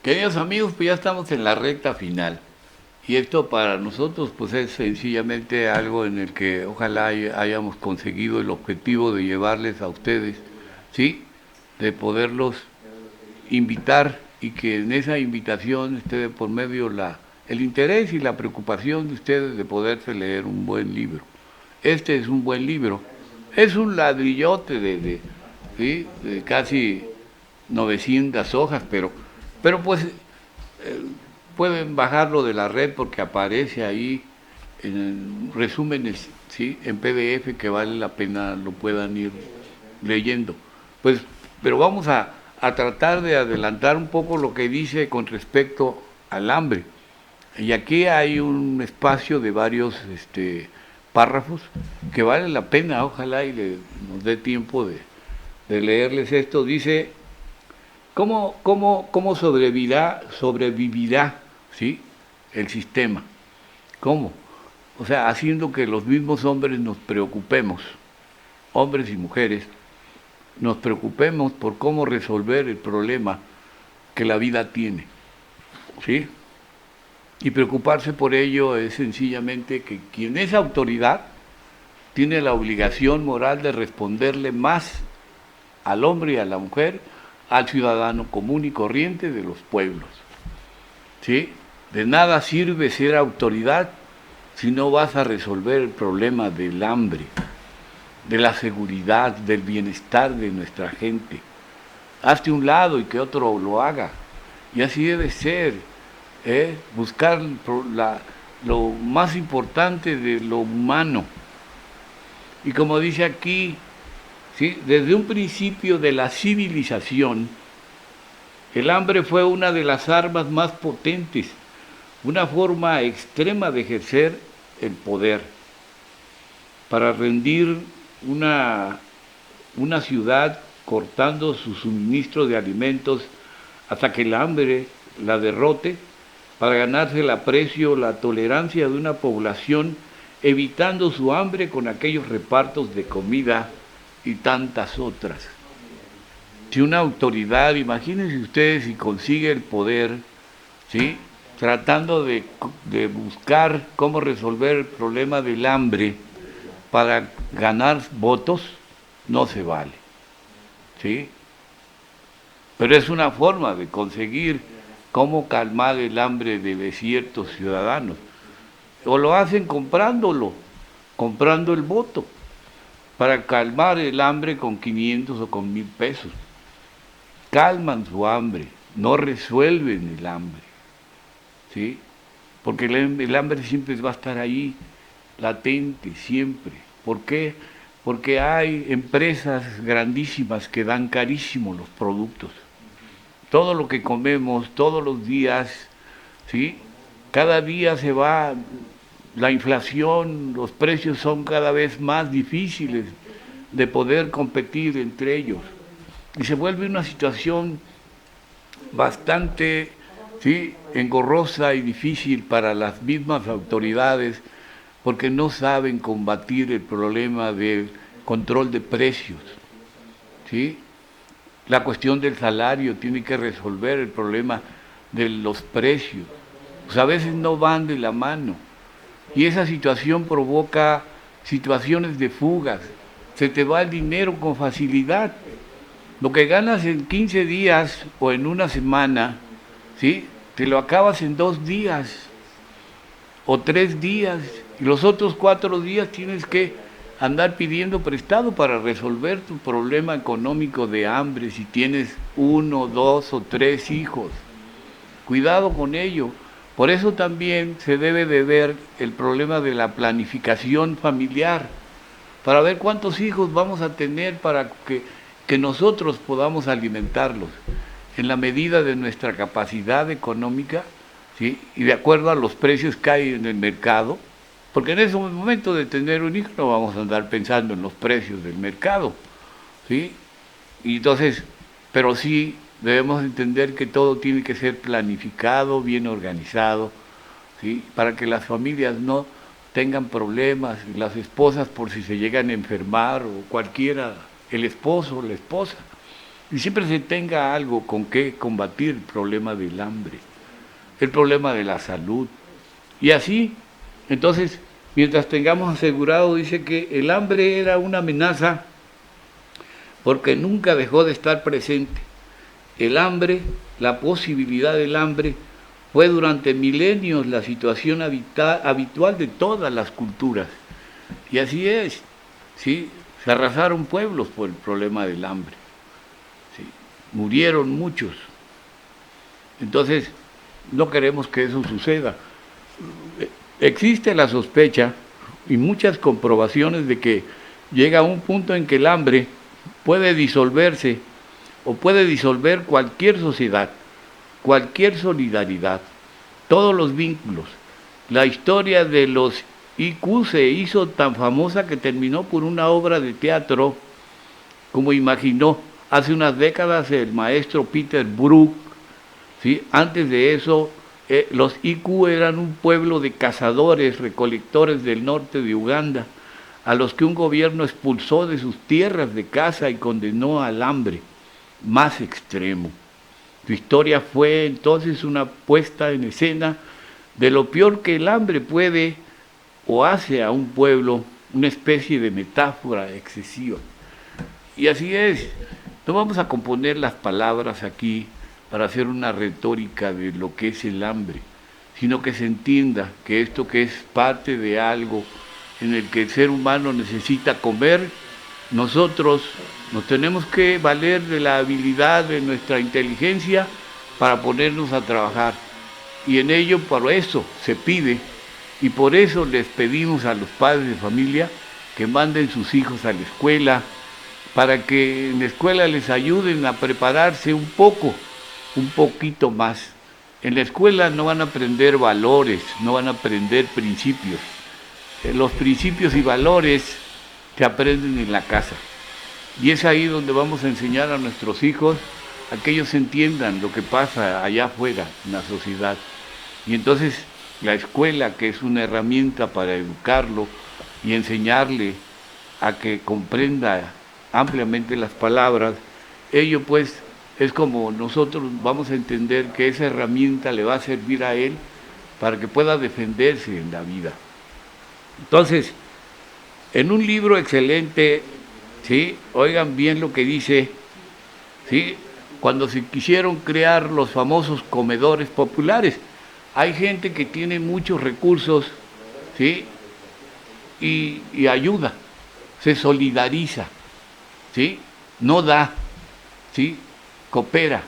Queridos amigos, pues ya estamos en la recta final. Y esto para nosotros pues es sencillamente algo en el que ojalá hayamos conseguido el objetivo de llevarles a ustedes, ¿sí? De poderlos invitar y que en esa invitación esté por medio el interés y la preocupación de ustedes de poderse leer un buen libro. Este es un buen libro. Es un ladrillote ¿sí? De casi 900 hojas, pero pues pueden bajarlo de la red porque aparece ahí en resúmenes, ¿sí? En PDF que vale la pena lo puedan ir leyendo. Pues, pero vamos a tratar de adelantar un poco lo que dice con respecto al hambre. Y aquí hay un espacio de varios párrafos que vale la pena, ojalá y nos dé tiempo de leerles esto. Dice: ¿Cómo sobrevivirá ¿sí? el sistema? ¿Cómo? O sea, haciendo que los mismos hombres nos preocupemos, hombres y mujeres, nos preocupemos por cómo resolver el problema que la vida tiene, ¿sí? Y preocuparse por ello es sencillamente que quien es autoridad tiene la obligación moral de responderle más al hombre y a la mujer, al ciudadano común y corriente de los pueblos, ¿sí? De nada sirve ser autoridad si no vas a resolver el problema del hambre, de la seguridad, del bienestar de nuestra gente. Hazte un lado y que otro lo haga. Y así debe ser, buscar lo más importante de lo humano. Y como dice aquí, ¿sí? Desde un principio de la civilización, el hambre fue una de las armas más potentes, una forma extrema de ejercer el poder. Para rendir una ciudad cortando su suministro de alimentos hasta que el hambre la derrote, para ganarse el aprecio, la tolerancia de una población, evitando su hambre con aquellos repartos de comida y tantas otras. Si una autoridad, imagínense ustedes si consigue el poder, ¿sí? Tratando de buscar cómo resolver el problema del hambre para ganar votos, no se vale, ¿sí? Pero es una forma de conseguir cómo calmar el hambre de ciertos ciudadanos. O lo hacen comprando el voto, para calmar el hambre con 500 o con 1000 pesos. Calman su hambre, no resuelven el hambre, ¿sí? Porque el hambre siempre va a estar ahí, latente, siempre. ¿Por qué? Porque hay empresas grandísimas que dan carísimos los productos. Todo lo que comemos, todos los días, ¿sí? Cada día se va la inflación, los precios son cada vez más difíciles de poder competir entre ellos. Y se vuelve una situación bastante, ¿sí? engorrosa y difícil para las mismas autoridades, porque no saben combatir el problema del control de precios, ¿sí? La cuestión del salario tiene que resolver el problema de los precios. Pues a veces no van de la mano. Y esa situación provoca situaciones de fugas. Se te va el dinero con facilidad. Lo que ganas en 15 días o en una semana, ¿sí? te lo acabas en 2 días o 3 días, y los otros 4 días tienes que andar pidiendo prestado para resolver tu problema económico de hambre si tienes 1, 2 o 3 hijos. Cuidado con ello. Por eso también se debe de ver el problema de la planificación familiar, para ver cuántos hijos vamos a tener para que nosotros podamos alimentarlos en la medida de nuestra capacidad económica, ¿sí? Y de acuerdo a los precios que hay en el mercado, porque en ese momento de tener un hijo no vamos a andar pensando en los precios del mercado, ¿sí? Y entonces, pero sí debemos entender que todo tiene que ser planificado, bien organizado, ¿sí? Para que las familias no tengan problemas, las esposas por si se llegan a enfermar o cualquiera, el esposo o la esposa, y siempre se tenga algo con que combatir el problema del hambre, el problema de la salud. Y así, entonces, mientras tengamos asegurado, dice que el hambre era una amenaza porque nunca dejó de estar presente. El hambre, la posibilidad del hambre, fue durante milenios la situación habitual de todas las culturas. Y así es, ¿sí? Se arrasaron pueblos por el problema del hambre, ¿sí? Murieron muchos. Entonces, no queremos que eso suceda. Existe la sospecha y muchas comprobaciones de que llega un punto en que el hambre puede disolverse o puede disolver cualquier sociedad, cualquier solidaridad, todos los vínculos. La historia de los IQ se hizo tan famosa que terminó por una obra de teatro, como imaginó hace unas décadas el maestro Peter Brook, ¿sí? Antes de eso, los IQ eran un pueblo de cazadores, recolectores del norte de Uganda, a los que un gobierno expulsó de sus tierras de caza y condenó al hambre más extremo. Su historia fue entonces una puesta en escena de lo peor que el hambre puede o hace a un pueblo, una especie de metáfora excesiva. Y así es, no vamos a componer las palabras aquí para hacer una retórica de lo que es el hambre, sino que se entienda que esto que es parte de algo en el que el ser humano necesita comer, nosotros nos tenemos que valer de la habilidad de nuestra inteligencia para ponernos a trabajar. Y en ello, por eso se pide, y por eso les pedimos a los padres de familia que manden sus hijos a la escuela, para que en la escuela les ayuden a prepararse un poquito más. En la escuela no van a aprender valores, no van a aprender principios. Los principios y valores se aprenden en la casa. Y es ahí donde vamos a enseñar a nuestros hijos a que ellos entiendan lo que pasa allá afuera, en la sociedad. Y entonces la escuela, que es una herramienta para educarlo y enseñarle a que comprenda ampliamente las palabras, ello pues es como nosotros vamos a entender que esa herramienta le va a servir a él para que pueda defenderse en la vida. Entonces, en un libro excelente, ¿sí? Oigan bien lo que dice, ¿sí? Cuando se quisieron crear los famosos comedores populares, hay gente que tiene muchos recursos, ¿sí? Y ayuda, se solidariza, ¿sí? No da, ¿sí? Coopera,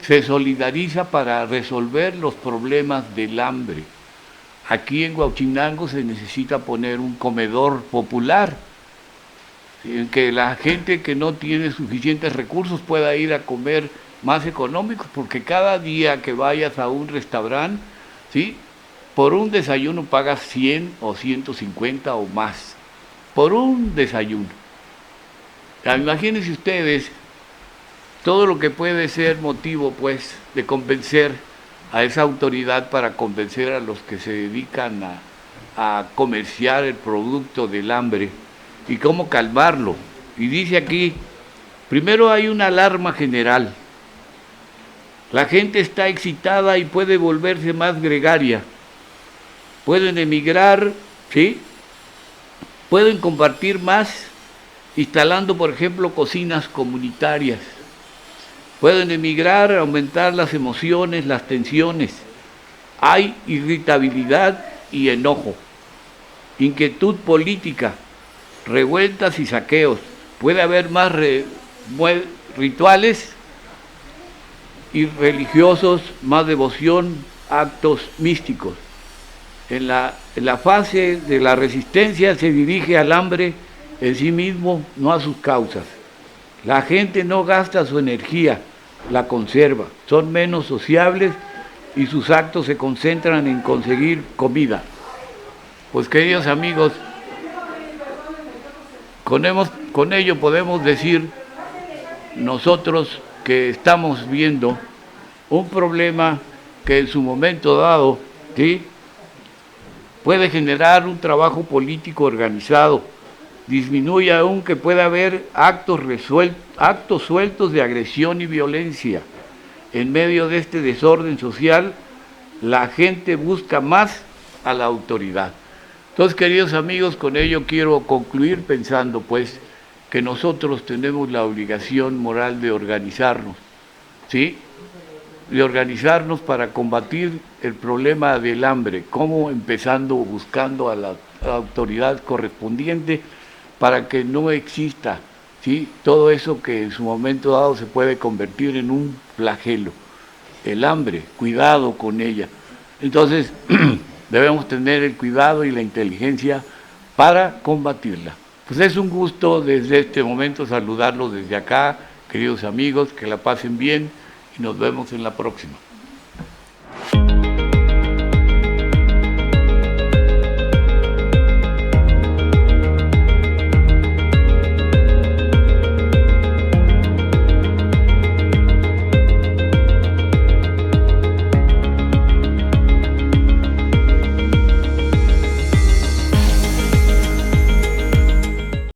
se solidariza para resolver los problemas del hambre. Aquí en Huauchinango se necesita poner un comedor popular, en que la gente que no tiene suficientes recursos pueda ir a comer más económicos, porque cada día que vayas a un restaurante, ¿sí? Por un desayuno pagas 100 o 150 o más, por un desayuno. Imagínense ustedes todo lo que puede ser motivo, pues, de convencer a esa autoridad para convencer a los que se dedican a comerciar el producto del hambre y cómo calmarlo. Y dice aquí, primero hay una alarma general. La gente está excitada y puede volverse más gregaria. Pueden emigrar, ¿sí? Pueden compartir más, instalando, por ejemplo, cocinas comunitarias. Pueden emigrar, aumentar las emociones, las tensiones. Hay irritabilidad y enojo, inquietud política, revueltas y saqueos. Puede haber más rituales y religiosos, más devoción, actos místicos. En la fase de la resistencia se dirige al hambre en sí mismo, no a sus causas. La gente no gasta su energía, la conserva, son menos sociables y sus actos se concentran en conseguir comida. Pues queridos amigos, con ello podemos decir nosotros que estamos viendo un problema que en su momento dado, ¿sí?, puede generar un trabajo político organizado, disminuye aún que pueda haber actos sueltos de agresión y violencia. En medio de este desorden social, la gente busca más a la autoridad. Entonces, queridos amigos, con ello quiero concluir pensando, pues, que nosotros tenemos la obligación moral de organizarnos, ¿sí?, de organizarnos para combatir el problema del hambre, como empezando buscando a la autoridad correspondiente para que no exista, ¿sí?, todo eso que en su momento dado se puede convertir en un flagelo. El hambre, cuidado con ella. Entonces, debemos tener el cuidado y la inteligencia para combatirla. Pues es un gusto desde este momento saludarlos desde acá, queridos amigos, que la pasen bien y nos vemos en la próxima.